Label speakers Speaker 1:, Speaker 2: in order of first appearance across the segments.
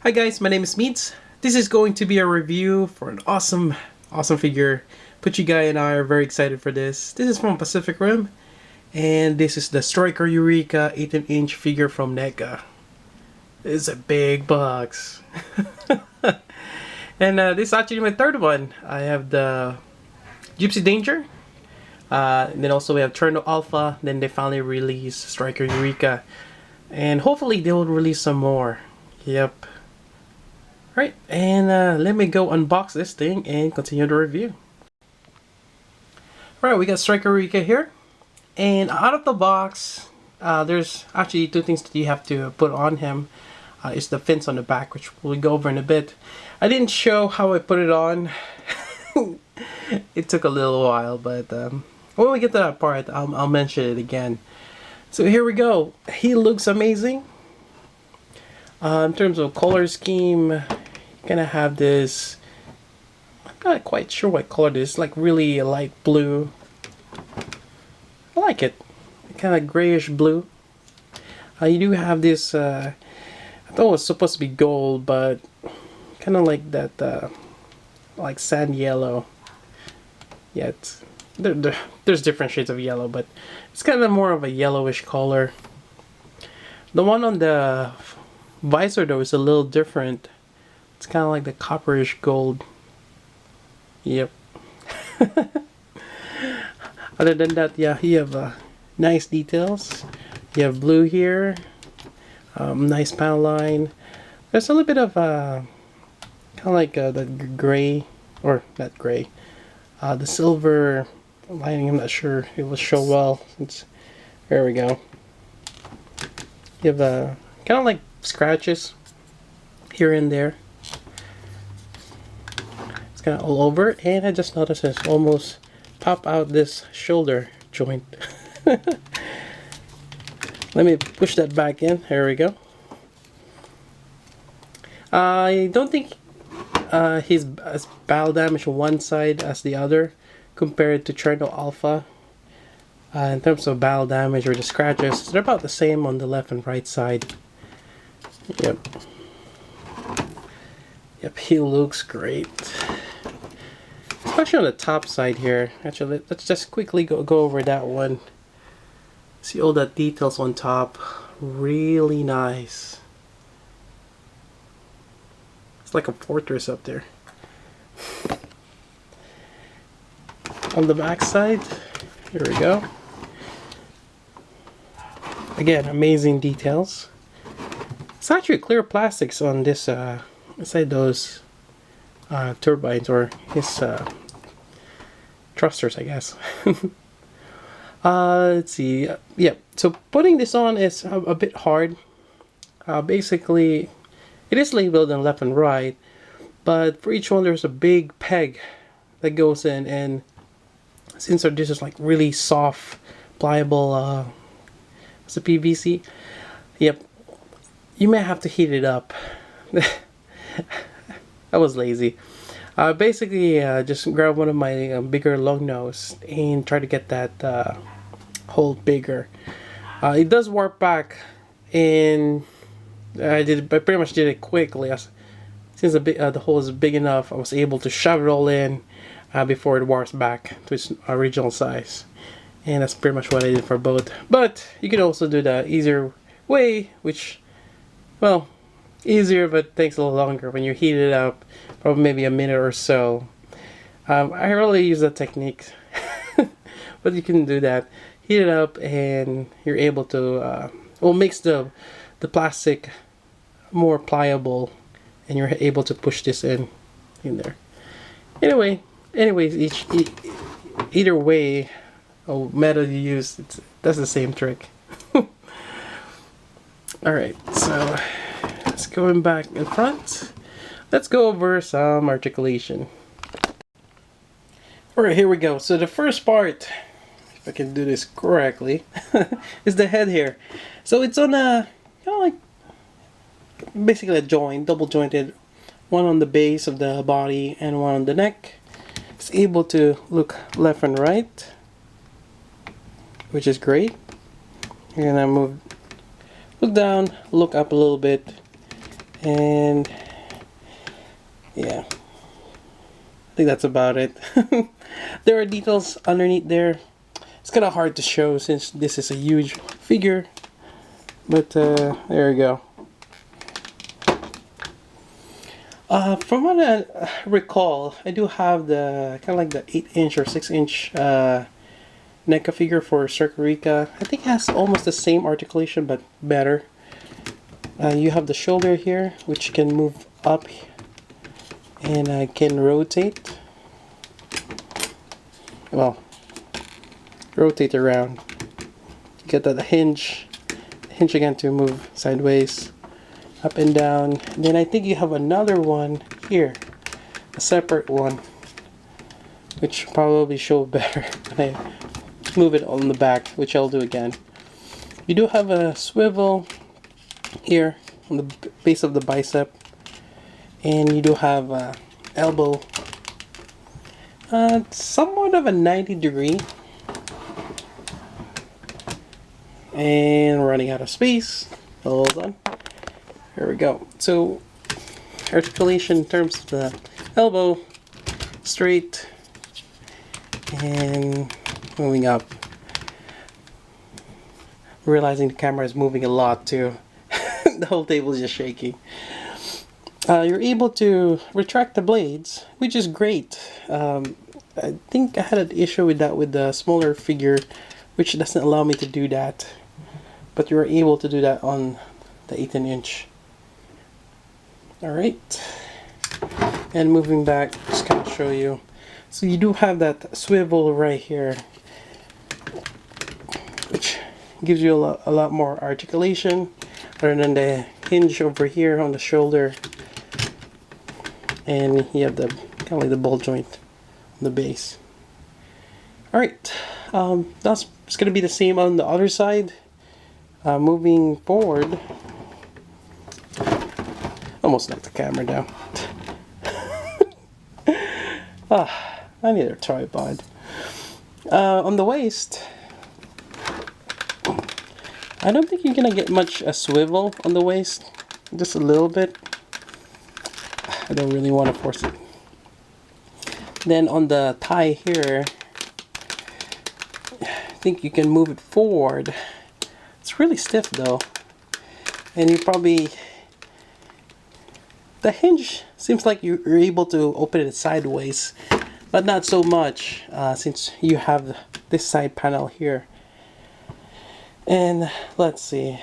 Speaker 1: Hi guys, my name is Meats. This is going to be a review for an awesome figure. Pucci Guy and I are very excited for this. This is from Pacific Rim, and this is the Striker Eureka 18-inch figure from NECA. It's a big box. And this is actually my third one. I have the Gypsy Danger, and then also we have Turno Alpha, then they finally released Striker Eureka. And hopefully they will release some more. Yep. Right, and let me go unbox this thing and continue the review. Right, we got Striker Eureka here, and out of the box, there's actually two things that you have to put on him. Is the fins on the back, which we'll go over in a bit. I didn't show how I put it on. It took a little while, but when we get to that part, I'll mention it again. So here we go. He looks amazing. In terms of color scheme, you're gonna have this, I'm not quite sure what color it is, like really light blue. I like it, kind of grayish blue. You do have this, I thought it was supposed to be gold, but kind of like that, like sand yellow. Yeah, there's different shades of yellow, but it's kind of more of a yellowish color. The one on the visor though is a little different. It's kind of like the copperish gold. Yep. Other than that, yeah, you have nice details. You have blue here, nice panel line. There's a little bit of kind of like the gray, or not gray, the silver lining. I'm not sure it will show well. There we go. You have kind of like scratches here and there. It's kind of all over, and I just noticed it's almost pop out this shoulder joint. Let me push that back in. There we go. I don't think he's as battle damage on one side as the other compared to Cherno Alpha. In terms of battle damage or the scratches, they're about the same on the left and right side. Yep. Yep, he looks great. Especially on the top side here. Actually, let's just quickly go over that one. See all the details on top. Really nice. It's like a fortress up there. On the back side, here we go. Again, amazing details. It's actually clear plastics on this inside those turbines, or his thrusters, I guess. Let's see. Yeah, so putting this on is a bit hard. Basically, it is labeled in left and right, but for each one there's a big peg that goes in, and since this is like really soft, pliable, it's a PVC. Yep, you may have to heat it up. I was lazy. Basically, just grab one of my bigger long nose and try to get that hole bigger. It does warp back, and I pretty much did it quickly. Since the hole is big enough, I was able to shove it all in before it warps back to its original size. And that's pretty much what I did for both. But you can also do the easier way, which, well, easier but takes a little longer when you heat it up, probably maybe a minute or so. I rarely use that technique, but you can do that. Heat it up, and you're able to well, makes the plastic more pliable, and you're able to push this in there. Anyways, either way, or method you use, that's the same trick. All right, so let's going back in front. Let's go over some articulation. Alright, here we go. So the first part, if I can do this correctly, is the head here. So it's on a, kind of like, basically a joint, double jointed, one on the base of the body and one on the neck. It's able to look left and right, which is great. You're gonna look down, look up a little bit, And yeah, I think that's about it. There are details underneath there. It's kind of hard to show since this is a huge figure, but there we go. From what I recall, I do have the kind of like the 8-inch or 6-inch NECA figure for Eureka. I think it has almost the same articulation but better. You have the shoulder here, which can move up and can rotate. Well, rotate around. You get that hinge again to move sideways, up and down. And then I think you have another one here, a separate one, which probably show better when I move it on the back, which I'll do again. You do have a swivel here on the base of the bicep, and you do have a elbow, somewhat of a 90-degree, and running out of space. Hold on. Here we go. So articulation in terms of the elbow, straight and moving up. Realizing the camera is moving a lot too. The whole table is just shaking. You're able to retract the blades, which is great. I think I had an issue with that with the smaller figure, which doesn't allow me to do that. But you're able to do that on the 18-inch. Alright. And moving back, just kind of show you. So you do have that swivel right here, which gives you a lot more articulation other than the hinge over here on the shoulder. And you have the kind of like the ball joint on the base. Alright, that's it's going to be the same on the other side. Moving forward, almost knocked the camera down. I need a tripod. On the waist, I don't think you're gonna get much a swivel on the waist, just a little bit. I don't really want to force it. Then on the thigh here, I think you can move it forward. It's really stiff though, and you probably, the hinge seems like you're able to open it sideways, but not so much since you have this side panel here. And let's see,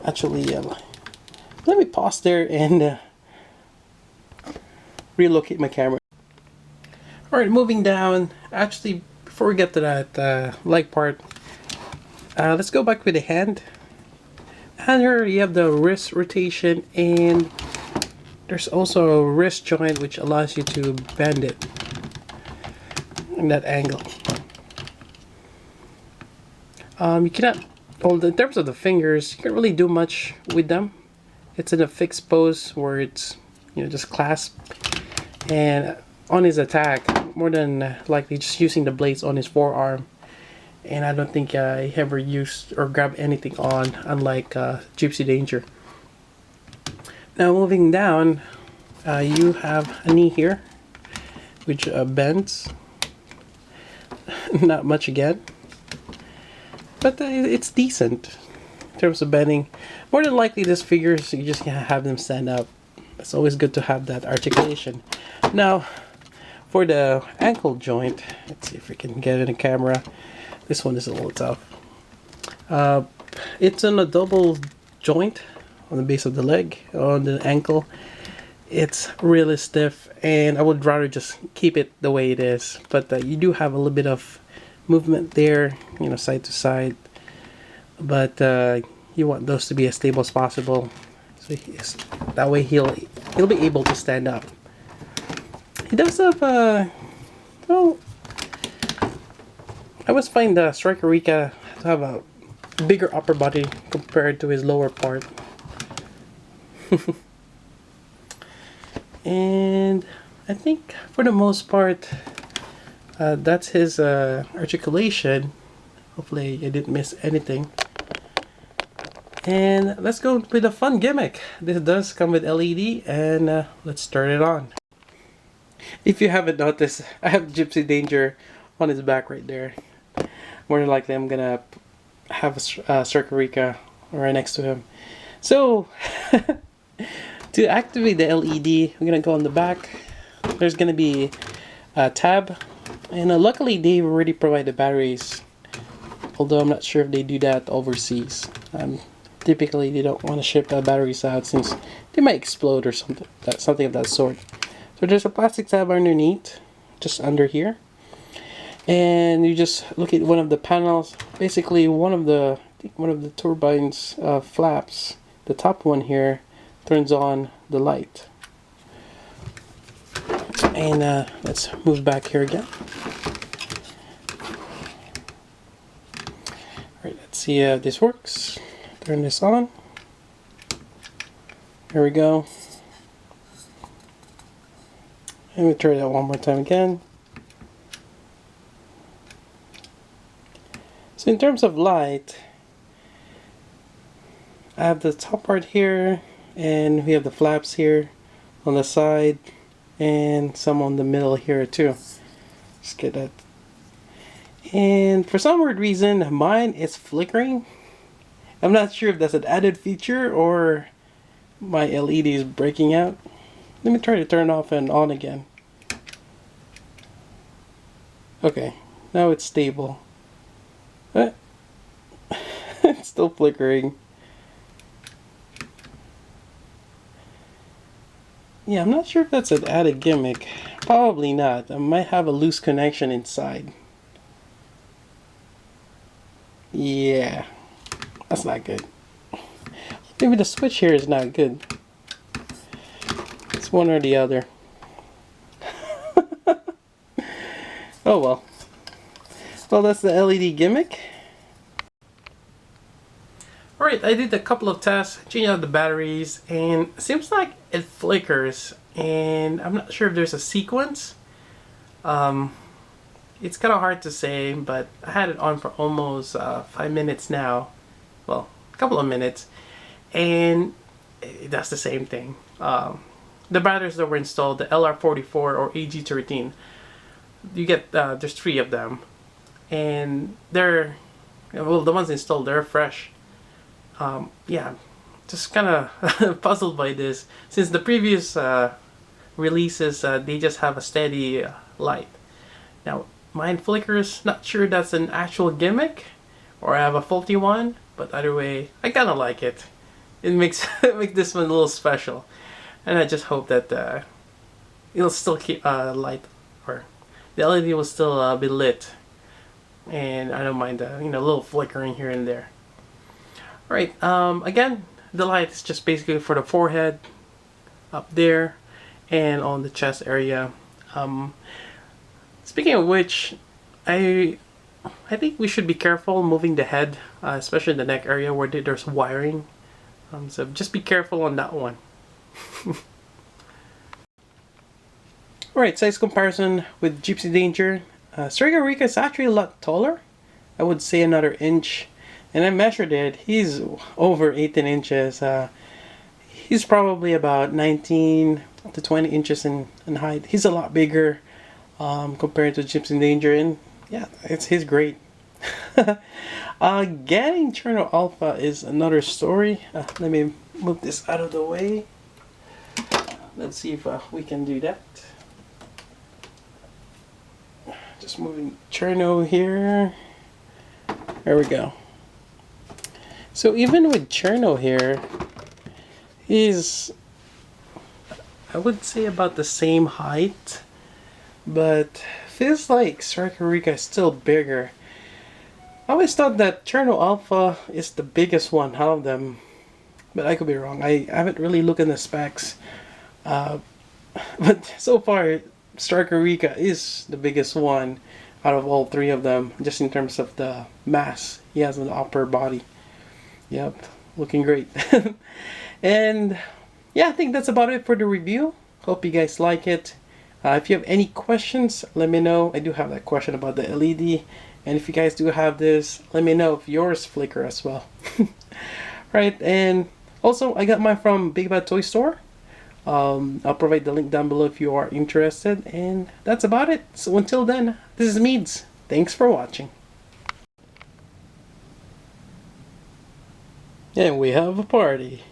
Speaker 1: actually let me pause there and relocate my camera. Alright, moving down. Actually, before we get to that leg part, let's go back with the hand. And here you have the wrist rotation, and there's also a wrist joint which allows you to bend it in that angle. You cannot, well, in terms of the fingers, you can't really do much with them. It's in a fixed pose where it's, you know, just clasped. And on his attack, more than likely just using the blades on his forearm. And I don't think he ever used or grabbed anything on, unlike Gypsy Danger. Now moving down, you have a knee here, which bends. Not much again, but it's decent in terms of bending. More than likely, this figures you just can't have them stand up. It's always good to have that articulation. Now, for the ankle joint, let's see if we can get it in the camera. This one is a little tough. It's in a double joint on the base of the leg, on the ankle. It's really stiff, and I would rather just keep it the way it is. But you do have a little bit of movement there, you know, side to side. But you want those to be as stable as possible, so that way he'll be able to stand up. He does have well, I always find the Eureka to have a bigger upper body compared to his lower part. And I think for the most part, that's his articulation. Hopefully I didn't miss anything. And let's go with a fun gimmick. This does come with LED, and let's turn it on. If you haven't noticed, I have Gypsy Danger on his back right there. More than likely I'm gonna have a Eureka right next to him. So to activate the LED, we're gonna go on the back. There's gonna be a tab, and luckily they already provide the batteries, although I'm not sure if they do that overseas. Typically they don't want to ship batteries out since they might explode or something of that sort. So there's a plastic tab underneath, just under here, and you just look at one of the panels. Basically one of the turbines flaps, the top one here, turns on the light. And let's move back here again. Alright, let's see if this works. Turn this on. There we go. And we try that one more time again. So in terms of light, I have the top part here, and we have the flaps here on the side, and some on the middle here too. Just get that. And for some weird reason, mine is flickering. I'm not sure if that's an added feature or my LED is breaking out. Let me try to turn off and on again. Okay, now it's stable. But it's still flickering. Yeah, I'm not sure if that's an added gimmick. Probably not. I might have a loose connection inside. Yeah, that's not good. Maybe the switch here is not good. It's one or the other. Oh well. Well, that's the LED gimmick. Alright, I did a couple of tests, changed out the batteries, and it seems like it flickers, and I'm not sure if there's a sequence. It's kind of hard to say, but I had it on for almost 5 minutes now. Well, a couple of minutes, and it does the same thing. The batteries that were installed, the LR44 or AG13, you get, there's 3 of them, and they're, well, the ones installed, they're fresh. Yeah, just kind of puzzled by this, since the previous releases, they just have a steady light. Now, mine flickers. Not sure that's an actual gimmick or I have a faulty one, but either way, I kind of like it. It makes make this one a little special, and I just hope that it'll still keep light, or the LED will still be lit, and I don't mind a little flickering here and there. All right, again, the light is just basically for the forehead, up there, and on the chest area. Speaking of which, I think we should be careful moving the head, especially in the neck area where there's wiring. So just be careful on that one. Alright, size comparison with Gypsy Danger. Eureka is actually a lot taller. I would say another inch. And I measured it. He's over 18 inches. He's probably about 19 to 20 inches in height. He's a lot bigger compared to Gypsy Danger, and yeah, he's great. Getting Cherno Alpha is another story. Let me move this out of the way. Let's see if we can do that. Just moving Cherno here. There we go. So even with Cherno here, he's, I would say, about the same height, but feels like Eureka is still bigger. I always thought that Cherno Alpha is the biggest one out of them, but I could be wrong. I haven't really looked in the specs, but so far Eureka is the biggest one out of all 3 of them, just in terms of the mass he has on the upper body. Yep, looking great. And yeah, I think that's about it for the review. Hope you guys like it. If you have any questions, let me know. I do have that question about the LED, and if you guys do have this, let me know if yours flicker as well. Right, and also I got mine from Big Bad Toy Store. I'll provide the link down below if you are interested, and that's about it. So until then, this is Meads. Thanks for watching. And we have a party.